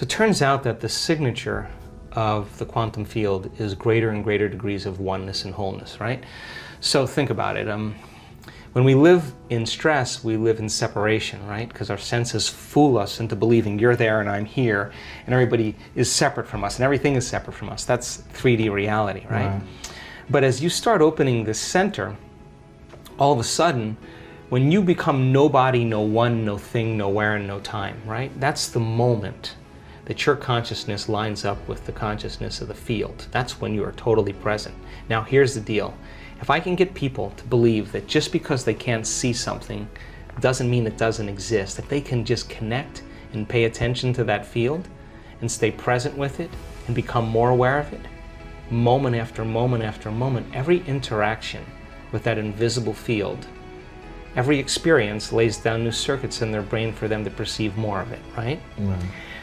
So it turns out that the signature of the quantum field is greater and greater degrees of oneness and wholeness, right? So think about it. When we live in stress, we live in separation, right? Because our senses fool us into believing you're there and I'm here, and everybody is separate from us, and everything is separate from us. That's 3D reality, right? But as you start opening this center, all of a sudden, when you become nobody, no one, no thing, nowhere, and no time, right? That's the moment that your consciousness lines up with the consciousness of the field. That's when you are totally present. Now, here's the deal. If I can get people to believe that just because they can't see something doesn't mean it doesn't exist, that they can just connect and pay attention to that field and stay present with it and become more aware of it, moment after moment after moment, every interaction with that invisible field, every experience lays down new circuits in their brain for them to perceive more of it, right?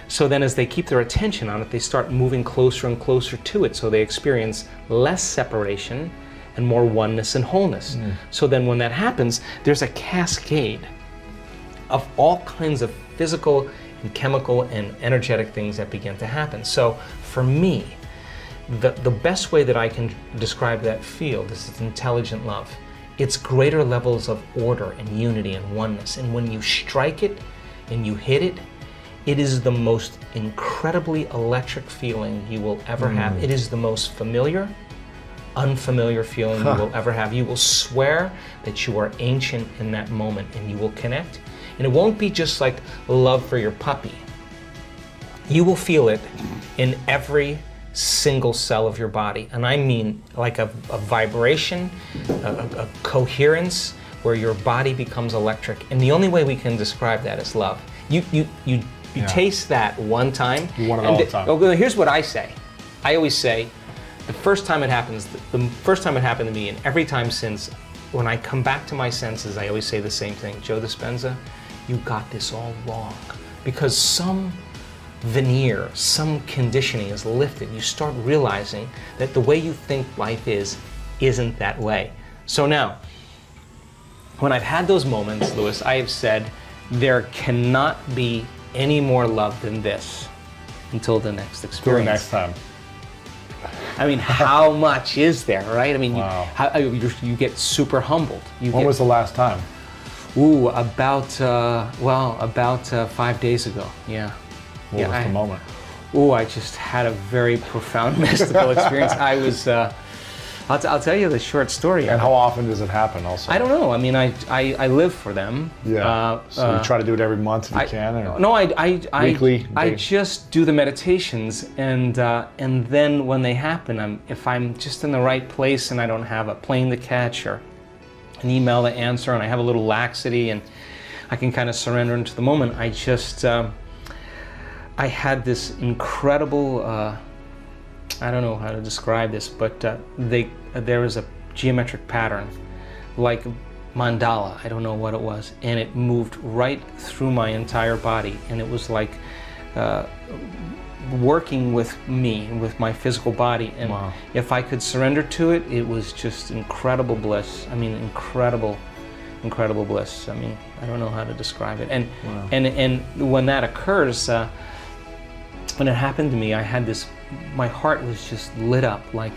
So then as they keep their attention on it, they start moving closer and closer to it, so they experience less separation and more oneness and wholeness. So then when that happens, there's a cascade of all kinds of physical and chemical and energetic things that begin to happen. So for me, the best way that I can describe that field is it's intelligent love. It's greater levels of order and unity and oneness. And when you strike it and you hit it, it is the most incredibly electric feeling you will ever have. It is the most familiar, unfamiliar feeling you will ever have. You will swear that you are ancient in that moment, and you will connect. And it won't be just like love for your puppy. You will feel it in every single cell of your body. And I mean like a vibration, a coherence, where your body becomes electric. And the only way we can describe that is love. You taste that one time. You want it all the time. Oh, here's what I say. I always say, the first time it happens, the first time it happened to me, and every time since, when I come back to my senses, I always say the same thing. Joe Dispenza, you got this all wrong. Because some veneer, some conditioning is lifted. You start realizing that the way you think life isn't that way. So now, when I've had those moments, Louis, I have said, there cannot be any more love than this until the next experience. Till the next time. I mean, how much is there, right? I mean, wow. you get super humbled. When was the last time? Ooh, about 5 days ago, yeah. What was the moment? Ooh, I just had a very profound mystical experience. I was, I'll tell you the short story. And how often does it happen also? I don't know. I mean, I live for them. Yeah. So you try to do it every month if you can? Or no, weekly? I just do the meditations, and then when they happen, if I'm just in the right place and I don't have a plane to catch or an email to answer, and I have a little laxity and I can kind of surrender into the moment, I just, I had this incredible, I don't know how to describe this, but there was a geometric pattern, like mandala, I don't know what it was, and it moved right through my entire body, and it was like working with me, with my physical body, and wow. If I could surrender to it, it was just incredible bliss. I mean, incredible bliss. I mean, I don't know how to describe it. And wow. and when that occurs, when it happened to me, I had this, my heart was just lit up, like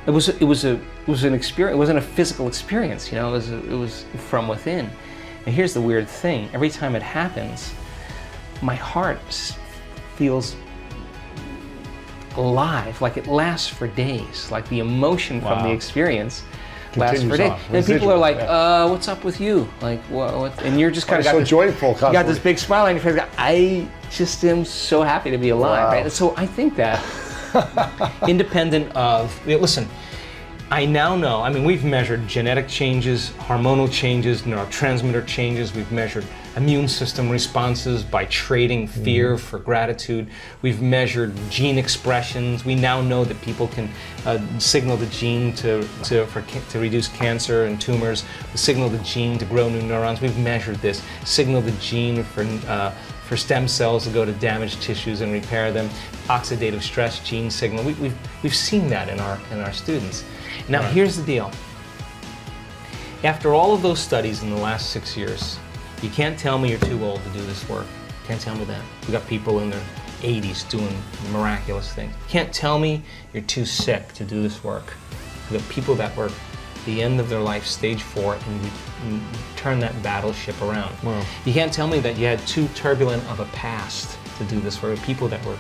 it was an experience. It wasn't a physical experience, you know. It was from within. And here's the weird thing: every time it happens, my heart feels alive, like it lasts for days, like the emotion from the experience lasts for days. And people are like, what's up with you? Like, what? And you're just kind of so joyful. You got this big smile on your face. I just am so happy to be alive, right? And so I think that independent of, listen, I now know, I mean, we've measured genetic changes, hormonal changes, neurotransmitter changes. We've measured immune system responses by trading fear for gratitude. We've measured gene expressions. We now know that people can signal the gene to reduce cancer and tumors, signal the gene to grow new neurons. We've measured this. Signal the gene for stem cells to go to damaged tissues and repair them. Oxidative stress gene signal. We've seen that in our students. Now, here's the deal. After all of those studies in the last 6 years, you can't tell me you're too old to do this work. You can't tell me that. We got people in their 80s doing miraculous things. You can't tell me you're too sick to do this work. The people that were at the end of their life, stage 4, and we turn that battleship around. Wow. You can't tell me that you had too turbulent of a past to do this work. People that were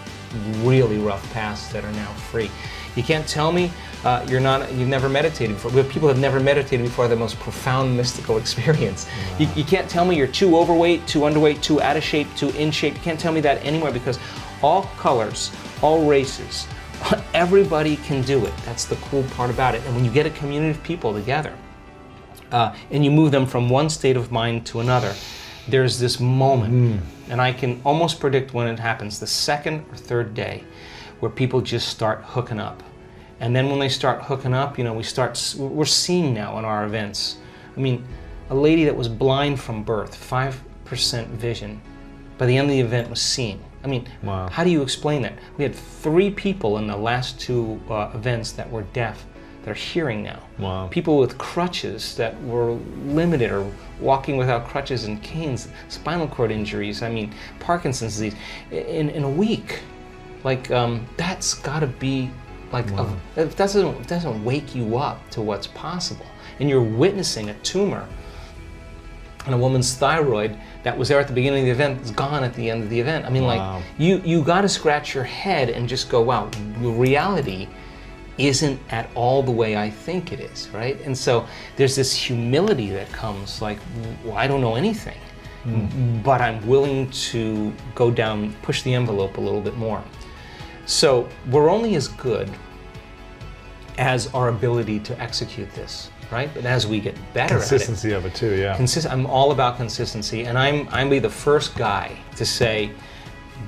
really rough pasts that are now free. You can't tell me you've never meditated before. But people have never meditated before, the most profound mystical experience. Wow. You can't tell me you're too overweight, too underweight, too out of shape, too in shape. You can't tell me that anymore, because all colors, all races, everybody can do it. That's the cool part about it. And when you get a community of people together and you move them from one state of mind to another, there's this moment, and I can almost predict when it happens, the second or third day, where people just start hooking up. And then when they start hooking up, you know, we're seeing now in our events. I mean, a lady that was blind from birth, 5% vision, by the end of the event was seeing. I mean, wow. How do you explain that? We had 3 people in the last 2 events that were deaf that are hearing now. Wow. People with crutches that were limited or walking without crutches and canes, spinal cord injuries, I mean, Parkinson's disease, in a week. Like, that's gotta be like, wow. It doesn't wake you up to what's possible. And you're witnessing a tumor on a woman's thyroid that was there at the beginning of the event, is gone at the end of the event. I mean, wow. Like, you got to scratch your head and just go, wow, reality isn't at all the way I think it is, right? And so there's this humility that comes, like, well, I don't know anything, but I'm willing to go down, push the envelope a little bit more. So we're only as good as our ability to execute this. Right? But as we get better at it. Consistency of it too, yeah. I'm all about consistency, and I'm be the first guy to say,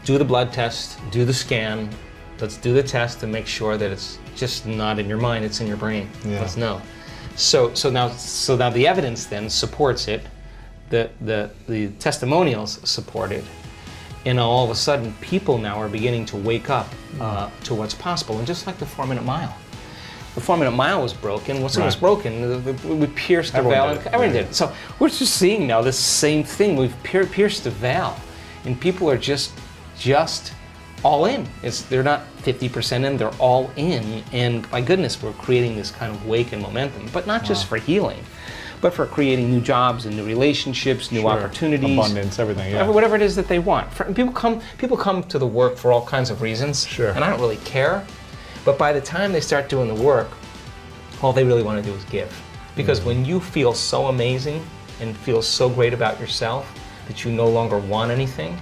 do the blood test, do the scan, let's do the test to make sure that it's just not in your mind, it's in your brain. Yeah. Let's know. So now the evidence then supports it, the testimonials support it, and all of a sudden people now are beginning to wake up to what's possible, and just like the 4-minute mile. The 4-minute mile was broken. Once it was broken, we pierced the veil. Everyone did it. So we're just seeing now this same thing. We've pierced the veil, and people are just all in. They're not 50% in. They're all in. And my goodness, we're creating this kind of wake and momentum. But not just for healing, but for creating new jobs and new relationships, new opportunities, abundance, everything. Yeah. Whatever it is that they want. People come to the work for all kinds of reasons. Sure. And I don't really care. But by the time they start doing the work, all they really want to do is give. Because when you feel so amazing and feel so great about yourself that you no longer want anything,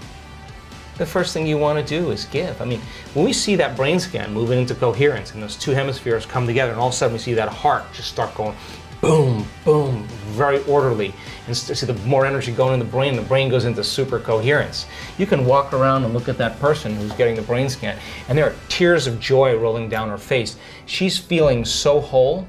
the first thing you want to do is give. I mean, when we see that brain scan moving into coherence and those 2 hemispheres come together, and all of a sudden we see that heart just start going boom, boom, very orderly, and see the more energy going in the brain goes into super coherence. You can walk around and look at that person who's getting the brain scan, and there are tears of joy rolling down her face. She's feeling so whole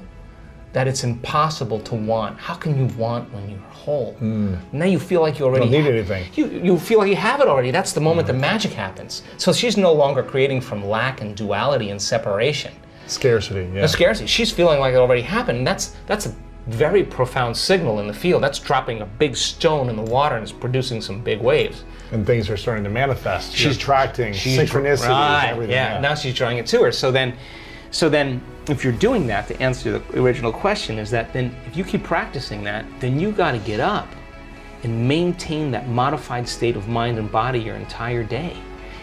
that it's impossible to want. How can you want when you're whole? Now you feel like you already don't need anything. You feel like you have it already. That's the moment the magic happens. So she's no longer creating from lack and duality and separation. Scarcity, yeah. The scarcity. She's feeling like it already happened. That's a very profound signal in the field. That's dropping a big stone in the water and it's producing some big waves. And things are starting to manifest. She's attracting synchronicities, everything. Yeah, now she's drawing it to her. So then, if you're doing that, to answer the original question, is that then if you keep practicing that, then you got to get up and maintain that modified state of mind and body your entire day.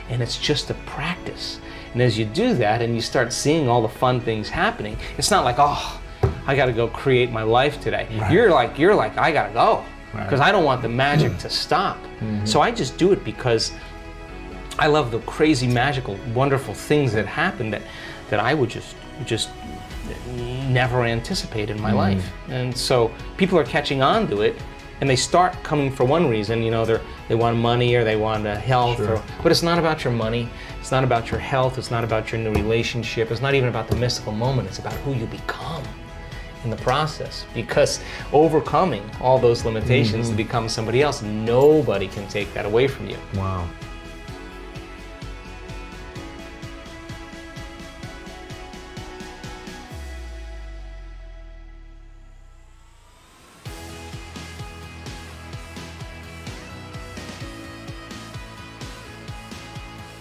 And it's just a practice. And as you do that and you start seeing all the fun things happening, it's not like, oh, I got to go create my life today. Right. You're like, I got to go because I don't want the magic to stop. So I just do it because I love the crazy, magical, wonderful things that happen that I would just never anticipate in my life. And so people are catching on to it, and they start coming for one reason. You know, they want money or they want health, but it's not about your money. It's not about your health. It's not about your new relationship. It's not even about the mystical moment. It's about who you become in the process. Because overcoming all those limitations to become somebody else, nobody can take that away from you. Wow.